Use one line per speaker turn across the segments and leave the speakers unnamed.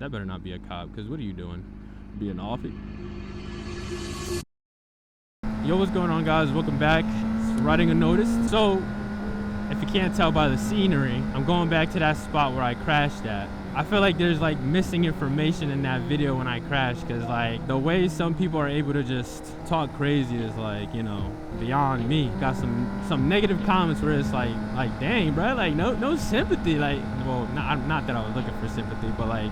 That better not be a cop, because what are you doing? Being offy? Yo, what's going on, guys? Welcome back. It's RidingUnnoticed. So, if you can't tell by the scenery, I'm going back to that spot where I crashed at. I feel like there's like missing information in that video when I crashed, because like the way some people are able to just talk crazy is like, you know, beyond me. Got some negative comments where it's like dang, bro, like no sympathy. Like, well, not that I was looking for sympathy, but like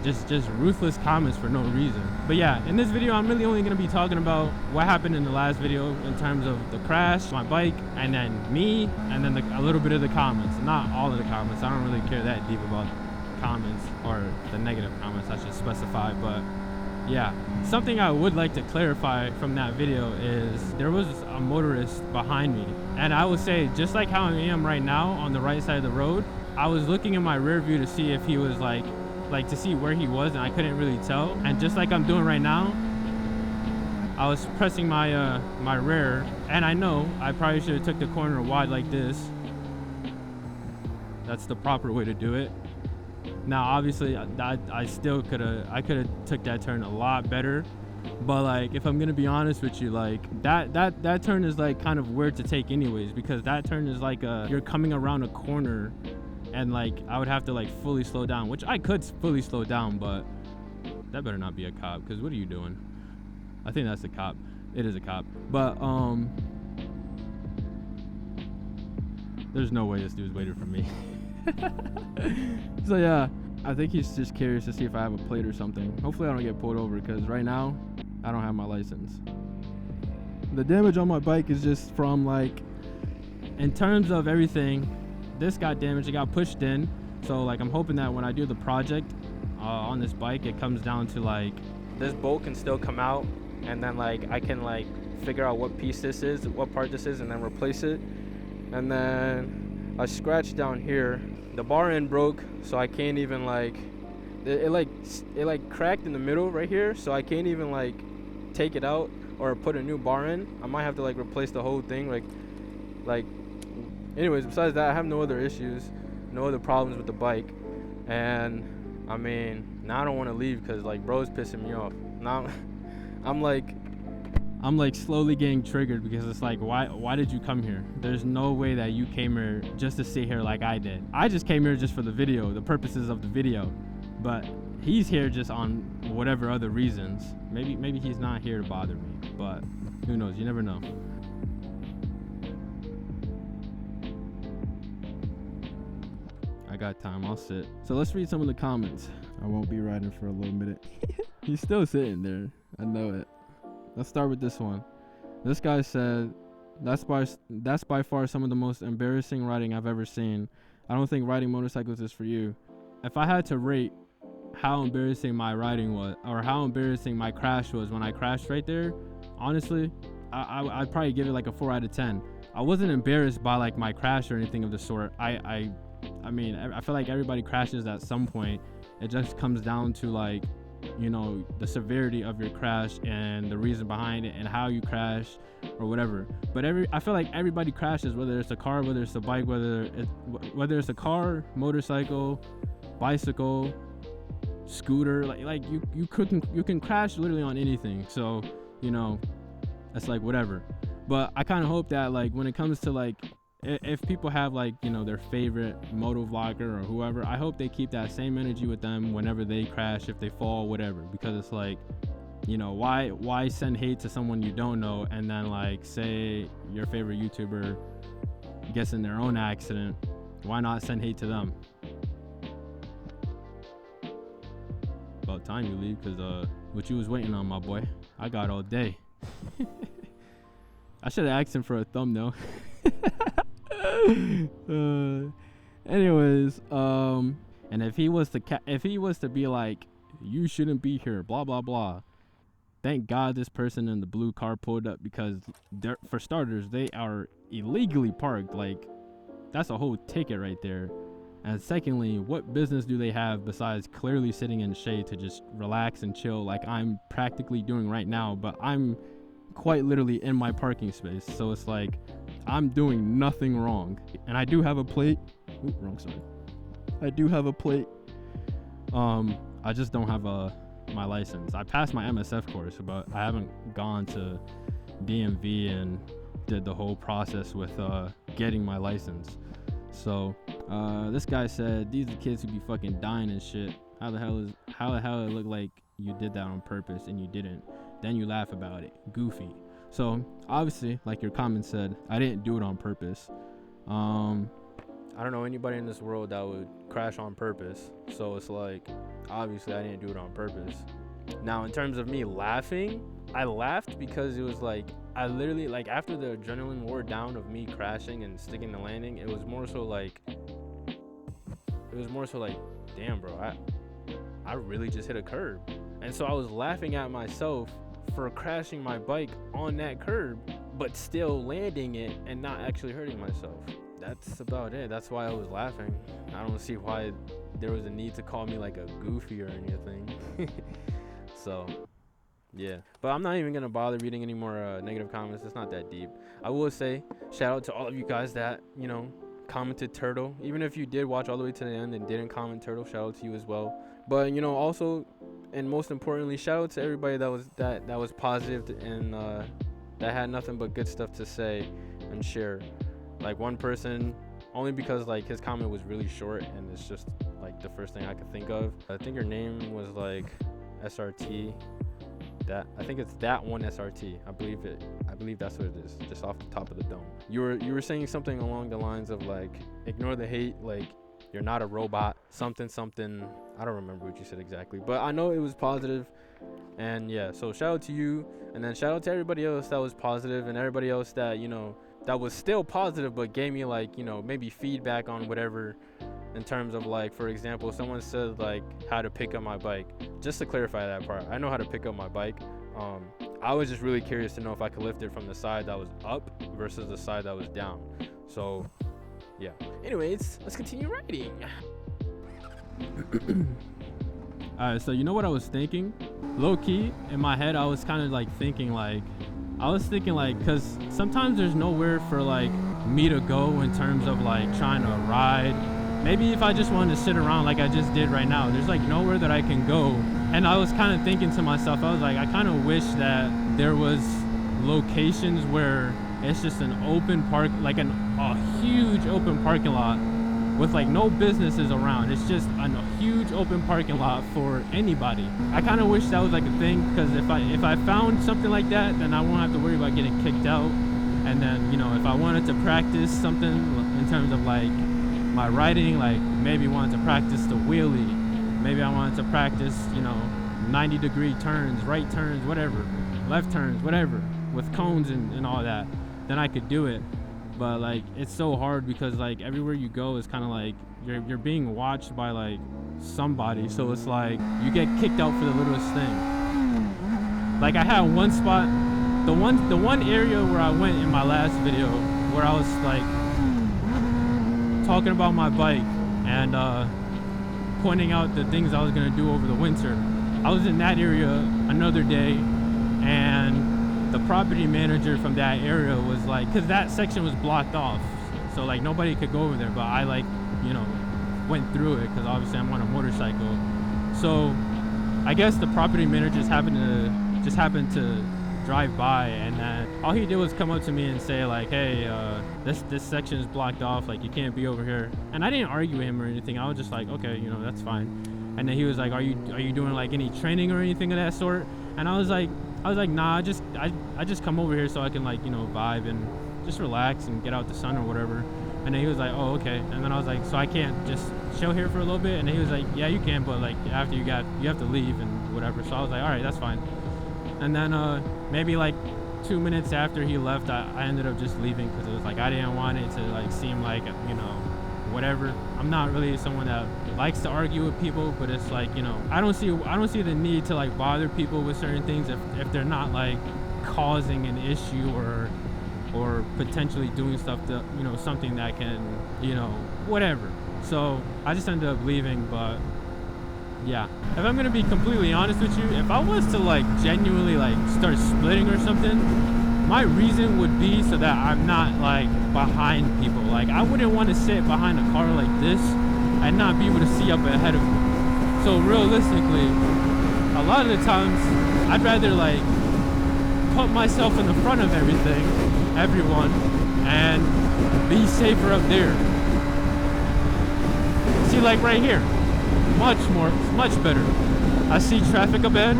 just ruthless comments for no reason. But yeah, in this video I'm really only going to be talking about what happened in the last video in terms of the crash, my bike, and then me, and then a little bit of the comments. Not all of the comments. I don't really care that deep about comments, or the negative comments, I should specify. But yeah, something I would like to clarify from that video is there was a motorist behind me, and I would say, just like how I am right now on the right side of the road, I was looking in my rear view to see if he was like to see where he was, and I couldn't really tell. And just like I'm doing right now, I was pressing my my rear, and I know I probably should have took the corner wide like this. That's the proper way to do it. Now obviously I still could have took that turn a lot better, but like, if I'm gonna be honest with you, like that turn is like kind of weird to take anyways, because that turn is like you're coming around a corner, and like I would have to like fully slow down, which I could fully slow down, but that better not be a cop, because what are you doing? I think that's a cop. It is a cop. But there's no way this dude's waiting for me. So yeah, I think he's just curious to see if I have a plate or something. Hopefully I don't get pulled over, because right now I don't have my license. The damage on my bike is just from, like, in terms of everything, this got damaged, it got pushed in. So like, I'm hoping that when I do the project on this bike, it comes down to like this bolt can still come out, and then like I can like figure out what piece this is, what part this is, and then replace it. And then I scratched down here, the bar end broke, so I can't even like it cracked in the middle right here, so I can't even like take it out or put a new bar in. I might have to like replace the whole thing. Like anyways, besides that, I have no other issues, no other problems with the bike. And I mean, now I don't want to leave, because like bro's pissing me off. Now I'm like slowly getting triggered, because it's like, why did you come here? There's no way that you came here just to sit here like I did. I just came here just for the video, the purposes of the video. But he's here just on whatever other reasons. Maybe he's not here to bother me, but who knows? You never know. I got time, I'll sit. So let's read some of the comments. I won't be riding for a little minute. He's still sitting there, I know it. Let's start with this one. This guy said, that's by far some of the most embarrassing riding I've ever seen. I don't think riding motorcycles is for you. If I had to rate how embarrassing my riding was, or how embarrassing my crash was when I crashed right there, honestly, I'd probably give it like a 4 out of 10. I wasn't embarrassed by like my crash or anything of the sort. I mean, I feel like everybody crashes at some point. It just comes down to like, you know, the severity of your crash and the reason behind it and how you crash or whatever. But I feel like everybody crashes, whether it's a car, whether it's a bike, whether it's a car, motorcycle, bicycle, scooter, like you can crash literally on anything. So, you know, it's like whatever. But I kind of hope that like when it comes to like, if people have like, you know, their favorite moto vlogger or whoever, I hope they keep that same energy with them whenever they crash, if they fall, whatever. Because it's like, you know, why send hate to someone you don't know, and then like say your favorite YouTuber gets in their own accident, why not send hate to them? About time you leave, because what you was waiting on, my boy, I got all day. I should have asked him for a thumbnail. Anyways, and if he was to be like, you shouldn't be here, blah blah blah, thank God this person in the blue car pulled up, because for starters, they are illegally parked. Like, that's a whole ticket right there. And secondly, what business do they have besides clearly sitting in shade to just relax and chill like I'm practically doing right now? But I'm quite literally in my parking space, so it's like I'm doing nothing wrong. And I do have a plate. Ooh, wrong side. I do have a plate I just don't have my license. I passed my MSF course, but I haven't gone to DMV and did the whole process with getting my license. So this guy said, these are the kids who be fucking dying and shit. How the hell it look like you did that on purpose and you didn't? Then you laugh about it. Goofy. So obviously, like your comment said, I didn't do it on purpose. I don't know anybody in this world that would crash on purpose. So it's like, obviously I didn't do it on purpose. Now, in terms of me laughing, I laughed because it was like, I literally, like, after the adrenaline wore down of me crashing and sticking the landing, it was more so like, damn, bro, I really just hit a curb. And so I was laughing at myself for crashing my bike on that curb, but still landing it and not actually hurting myself. That's about it. That's why I was laughing. I don't see why there was a need to call me like a goofy or anything. So, yeah. But I'm not even going to bother reading any more negative comments. It's not that deep. I will say, shout out to all of you guys that, you know, commented turtle. Even if you did watch all the way to the end and didn't comment turtle, shout out to you as well. But, you know, also, and most importantly, shout out to everybody that was positive and that had nothing but good stuff to say and share. Like one person, only because like his comment was really short and it's just like the first thing I could think of. I think her name was like SRT. I think it's that one SRT. I believe that's what it is, just off the top of the dome. You were saying something along the lines of like, ignore the hate, like you're not a robot, something. I don't remember what you said exactly, but I know it was positive. And yeah, so shout out to you, and then shout out to everybody else that was positive and everybody else that, you know, that was still positive but gave me like, you know, maybe feedback on whatever, in terms of like, for example, someone said like how to pick up my bike. Just to clarify that part, I know how to pick up my bike. I was just really curious to know if I could lift it from the side that was up versus the side that was down. So yeah, anyways, let's continue riding. Alright, so you know what I was thinking? Low key, in my head I was kind of like thinking like, because sometimes there's nowhere for like me to go in terms of like trying to ride. Maybe if I just wanted to sit around like I just did right now, there's like nowhere that I can go. And I was kind of thinking to myself, I was like, I kind of wish that there was locations where it's just an open park, like a huge open parking lot with like no businesses around. It's just a huge open parking lot for anybody. I kind of wish that was like a thing, because if I found something like that, then I won't have to worry about getting kicked out. And then, you know, if I wanted to practice something in terms of like my riding, like maybe wanted to practice the wheelie, maybe I wanted to practice, you know, 90-degree turns, right turns, whatever, left turns, whatever, with cones and all that, then I could do it. But like, it's so hard because like everywhere you go is kind of like you're being watched by like somebody, so it's like you get kicked out for the littlest thing. Like I had one spot, the one area where I went in my last video, where I was like talking about my bike and pointing out the things I was gonna do over the winter. I was in that area another day, and the property manager from that area was like, because that section was blocked off, so like nobody could go over there, but I like, you know, went through it because obviously I'm on a motorcycle. So I guess the property manager just happened to drive by, and then all he did was come up to me and say like, hey, this section is blocked off, like you can't be over here. And I didn't argue with him or anything. I was just like, okay, you know, that's fine. And then he was like, are you doing like any training or anything of that sort? And I was like, nah, I just come over here so I can like, you know, vibe and just relax and get out the sun or whatever. And then he was like, oh, okay. And then I was like, so I can't just chill here for a little bit? And he was like, yeah, you can, but like after you have to leave and whatever. So I was like, all right, that's fine. And then maybe like 2 minutes after he left, I ended up just leaving because it was like I didn't want it to like seem like, you know, whatever. I'm not really someone that likes to argue with people, but it's like, you know, I don't see the need to like bother people with certain things if they're not like causing an issue or potentially doing stuff to, you know, something that can, you know, whatever. So I just ended up leaving. But yeah, if I'm gonna be completely honest with you, if I was to like genuinely like start splitting or something, my reason would be so that I'm not like behind people. Like I wouldn't want to sit behind a car like this and not be able to see up ahead of me. So realistically, a lot of the times, I'd rather like put myself in the front of everyone, and be safer up there. See, like right here, much better. I see traffic up ahead,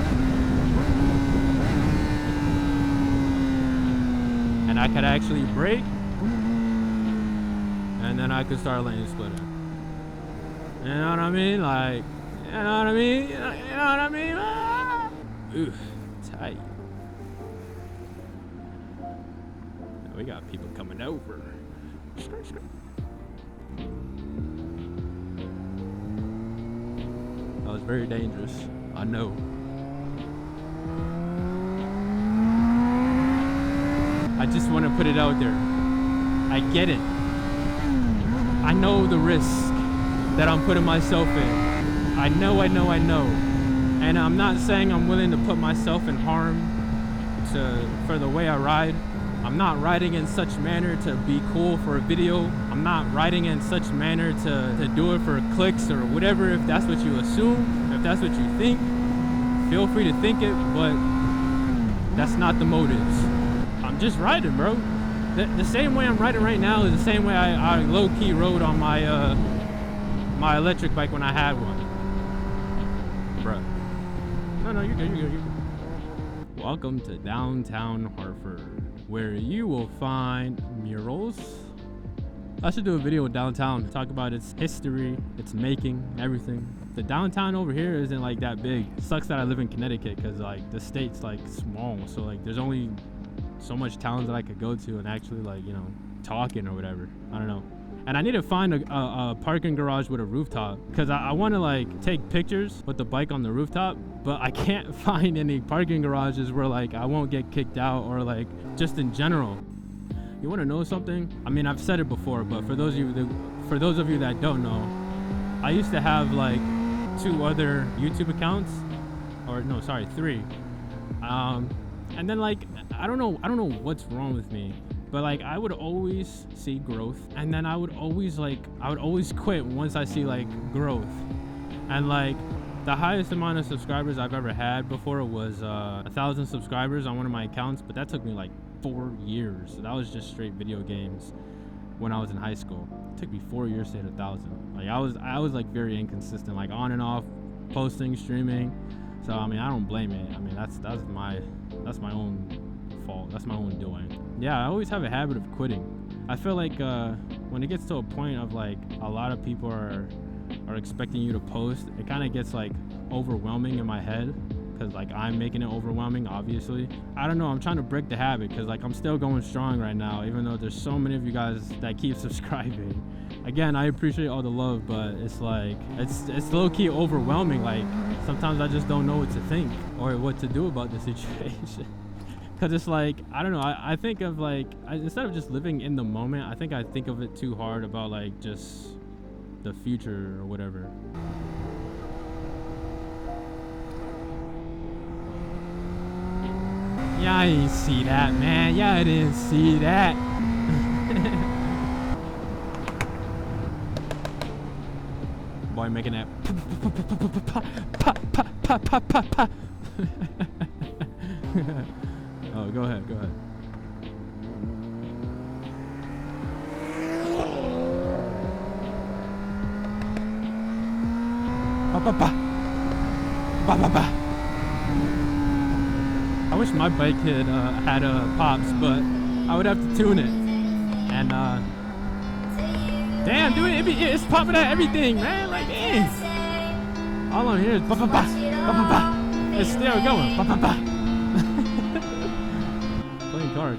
and I could actually brake, and then I could start lane splitting. You know what I mean? Like, you know what I mean? You know what I mean? Ah! Ooh, tight. We got people coming over. That was very dangerous. I know. I just want to put it out there. I get it. I know the risk that I'm putting myself in. I know. And I'm not saying I'm willing to put myself in harm for the way I ride. I'm not riding in such manner to be cool for a video. I'm not riding in such manner to do it for clicks or whatever. If that's what you assume, if that's what you think, feel free to think it, but that's not the motives. I'm just riding, bro. The same way I'm riding right now is the same way I low-key rode on my my electric bike when I had one. Bruh. No, you're good. Welcome to downtown Hartford, where you will find murals. I should do a video downtown, talk about its history, its making, everything. The downtown over here isn't like that big. It sucks that I live in Connecticut because like the state's like small, so like there's only so much towns that I could go to and actually like, you know, talking or whatever. I don't know. And I need to find a parking garage with a rooftop because I want to like take pictures with the bike on the rooftop, but I can't find any parking garages where like I won't get kicked out or like just in general. You want to know something? I mean, I've said it before, but for those of you that don't know, I used to have like 2 other YouTube accounts, or no, sorry, 3. And then like I don't know what's wrong with me, but like I would always see growth, and then I would always quit once I see like growth. And like the highest amount of subscribers I've ever had before was 1,000 subscribers on one of my accounts, but that took me like 4 years. That was just straight video games when I was in high school. It took me 4 years to hit 1,000. Like I was like very inconsistent, like on and off, posting, streaming. So I mean, I don't blame it. I mean, that's my own fault. That's my own doing. Yeah, I always have a habit of quitting. I feel like when it gets to a point of like a lot of people are expecting you to post, it kind of gets like overwhelming in my head, because like I'm making it overwhelming, obviously. I don't know, I'm trying to break the habit because like I'm still going strong right now, even though there's so many of you guys that keep subscribing. Again, I appreciate all the love, but it's like it's low-key overwhelming. Like sometimes I just don't know what to think or what to do about the situation. Because it's like, I don't know, I think of like, instead of just living in the moment, I think I think of it too hard about like just the future or whatever. Yeah, I didn't see that, man. Yeah, I didn't see that. Boy, making that. Oh, go ahead. I wish my bike had pops, but I would have to tune it. And damn, dude, it's popping at everything, man. Like, all I'm hearing is It's still going. Clean car.